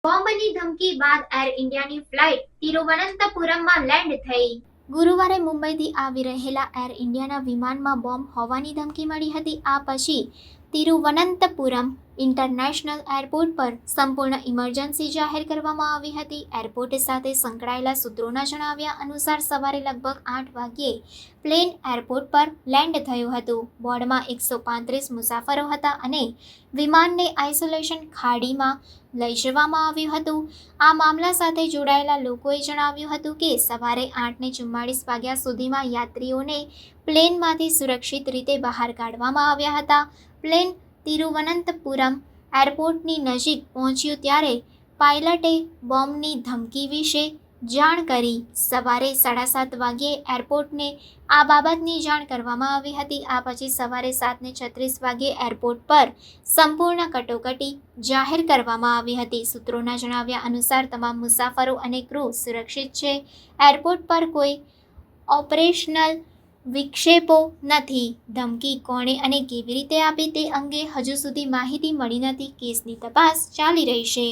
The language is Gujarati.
બોમ્બની ધમકી બાદ એર ઇન્ડિયાની ફ્લાઇટ તિરુવનંતપુરમમાં લેન્ડ થઈ। ગુરુવારે મુંબઈથી આવી રહેલા એર ઇન્ડિયાના વિમાનમાં બોમ્બ હોવાની ધમકી મળી હતી। આ પછી તિરુવનંતપુરમ ઇન્ટરનેશનલ એરપોર્ટ પર સંપૂર્ણ ઇમરજન્સી જાહેર કરવામાં આવી હતી। એરપોર્ટ સાથે સંકળાયેલા સૂત્રોના જણાવ્યા અનુસાર સવારે લગભગ 8 વાગ્યે પ્લેન એરપોર્ટ પર લેન્ડ થયું હતું। બોર્ડમાં 135 મુસાફરો હતા અને વિમાનને આઇસોલેશન ખાડીમાં લઈ જવામાં આવ્યું હતું। આ મામલા સાથે જોડાયેલા લોકોએ જણાવ્યું હતું કે સવારે 8:44 વાગ્યા સુધીમાં યાત્રીઓને પ્લેનમાંથી સુરક્ષિત રીતે બહાર કાઢવામાં આવ્યા હતા। પ્લેન તિરુવનંતપુરમ એરપોર્ટની નજીક પહોંચ્યું ત્યારે પાયલટે બોમ્બની ધમકી વિશે જાણ કરી। સવારે 7:30 વાગ્યે એરપોર્ટને આ બાબતની જાણ કરવામાં આવી હતી। આ પછી સવારે 7:36 વાગ્યે એરપોર્ટ પર સંપૂર્ણ કટોકટી જાહેર કરવામાં આવી હતી। સૂત્રોના જણાવ્યા અનુસાર તમામ મુસાફરો અને ક્રૂ સુરક્ષિત છે। એરપોર્ટ પર કોઈ ઓપરેશનલ વિક્ષેપો નથી। ધમકી કોણે અને કેવી રીતે આપી તે અંગે હજુ સુધી માહિતી મળી નથી। કેસની તપાસ ચાલી રહી છે।